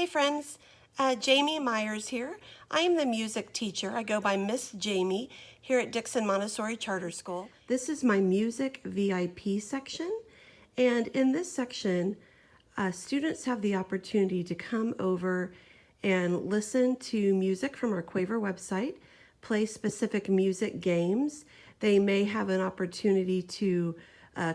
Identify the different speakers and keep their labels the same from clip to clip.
Speaker 1: Hey friends, Jamie Myers here. I am the music teacher. I go by Miss Jamie here at Dixon Montessori Charter School. This is my music VIP section, and in this section, students have the opportunity to come over and listen to music from our Quaver website, play specific music games. They may have an opportunity to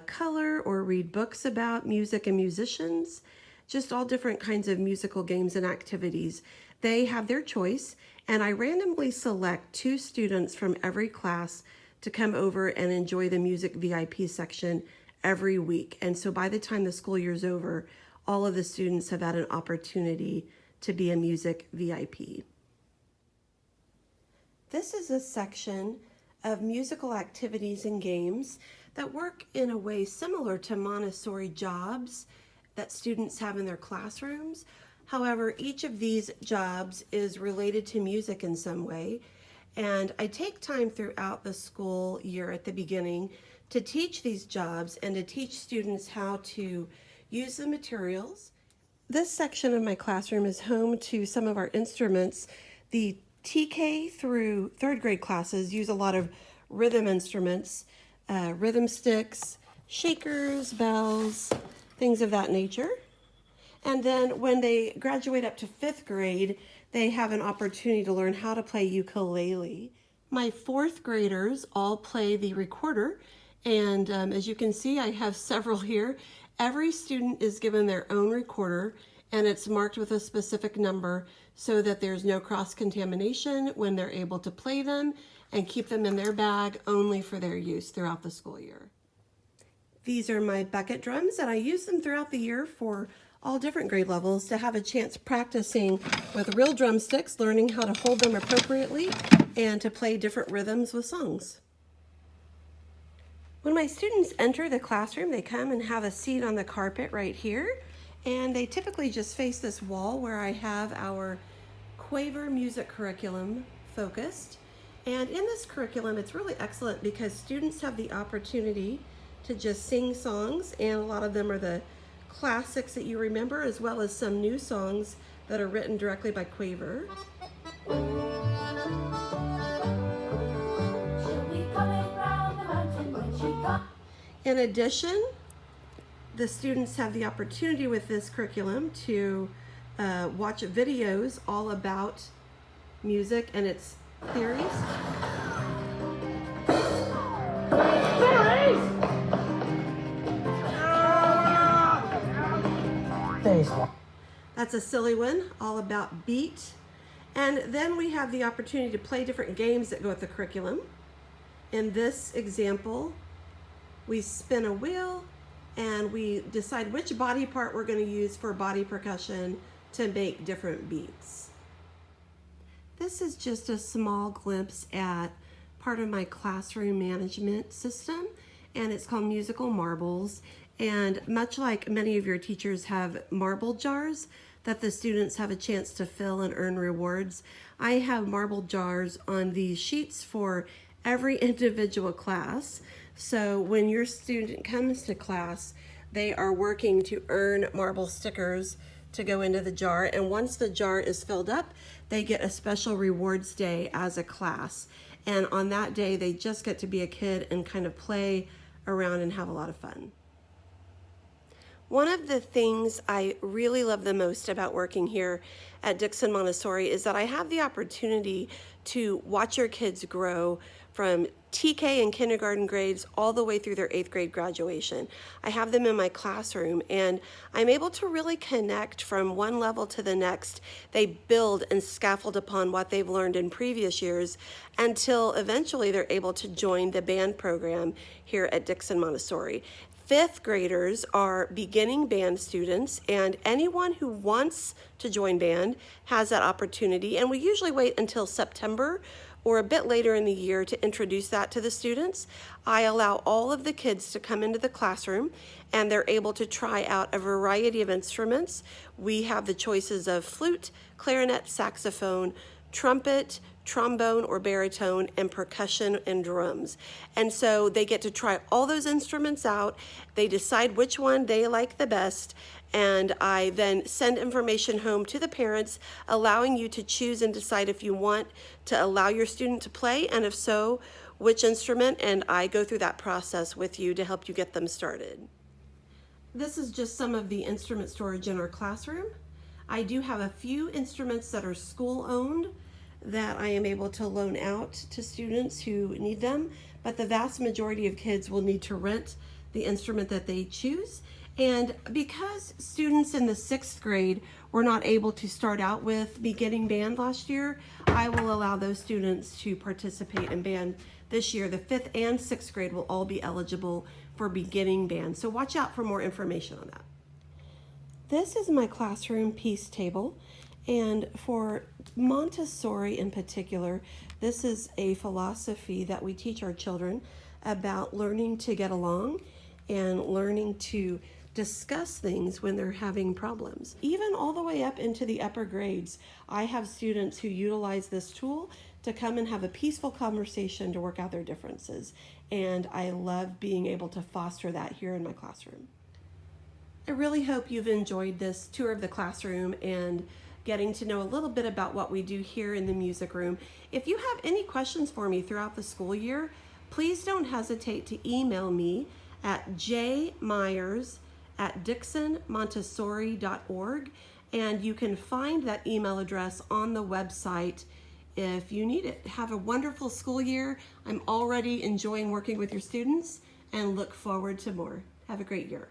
Speaker 1: color or read books about music and musicians, just all different kinds of musical games and activities. They have their choice, and I randomly select 2 students from every class to come over and enjoy the music VIP section every week. And so by the time the school year's over, all of the students have had an opportunity to be a music VIP. This is a section of musical activities and games that work in a way similar to Montessori jobs that students have in their classrooms. However, each of these jobs is related to music in some way, and I take time throughout the school year at the beginning to teach these jobs and to teach students how to use the materials. This section of my classroom is home to some of our instruments. The TK through 3rd grade classes use a lot of rhythm instruments, rhythm sticks, shakers, bells, things of that nature. And then when they graduate up to 5th grade, they have an opportunity to learn how to play ukulele. My 4th graders all play the recorder, and as you can see, I have several here. Every student is given their own recorder, and it's marked with a specific number so that there's no cross-contamination when they're able to play them and keep them in their bag only for their use throughout the school year. These are my bucket drums, and I use them throughout the year for all different grade levels to have a chance practicing with real drumsticks, learning how to hold them appropriately, and to play different rhythms with songs. When my students enter the classroom, they come and have a seat on the carpet right here, and they typically just face this wall where I have our Quaver music curriculum focused. And in this curriculum, it's really excellent because students have the opportunity to just sing songs, and a lot of them are the classics that you remember, as well as some new songs that are written directly by Quaver. In addition, the students have the opportunity with this curriculum to watch videos all about music and its theories. That's a silly one, all about beat. And then we have the opportunity to play different games that go with the curriculum. In this example, we spin a wheel and we decide which body part we're going to use for body percussion to make different beats. This is just a small glimpse at part of my classroom management system, and it's called Musical Marbles. And much like many of your teachers have marble jars that the students have a chance to fill and earn rewards, I have marble jars on these sheets for every individual class. So when your student comes to class, they are working to earn marble stickers to go into the jar. And once the jar is filled up, they get a special rewards day as a class. And on that day, they just get to be a kid and kind of play around and have a lot of fun. One of the things I really love the most about working here at Dixon Montessori is that I have the opportunity to watch your kids grow from TK and kindergarten grades all the way through their 8th grade graduation. I have them in my classroom, and I'm able to really connect from one level to the next. They build and scaffold upon what they've learned in previous years until eventually they're able to join the band program here at Dixon Montessori. 5th graders are beginning band students, and anyone who wants to join band has that opportunity. And we usually wait until September or a bit later in the year to introduce that to the students. I allow all of the kids to come into the classroom, and they're able to try out a variety of instruments. We have the choices of flute, clarinet, saxophone, trumpet, trombone or baritone, and percussion and drums. And so they get to try all those instruments out. They decide which one they like the best, and I then send information home to the parents, allowing you to choose and decide if you want to allow your student to play, and if so, which instrument, and I go through that process with you to help you get them started. This is just some of the instrument storage in our classroom. I do have a few instruments that are school-owned that I am able to loan out to students who need them, but the vast majority of kids will need to rent the instrument that they choose. And because students in the 6th grade were not able to start out with beginning band last year, I will allow those students to participate in band this year. The 5th and 6th grade will all be eligible for beginning band, so watch out for more information on that. This is my classroom piece table, and for Montessori in particular, this is a philosophy that we teach our children about learning to get along and learning to discuss things when they're having problems. Even all the way up into the upper grades, I have students who utilize this tool to come and have a peaceful conversation to work out their differences, and I love being able to foster that here in my classroom. I really hope you've enjoyed this tour of the classroom and getting to know a little bit about what we do here in the music room. If you have any questions for me throughout the school year, please don't hesitate to email me at jmyers@dixonmontessori.org, and you can find that email address on the website if you need it. Have a wonderful school year. I'm already enjoying working with your students and look forward to more. Have a great year.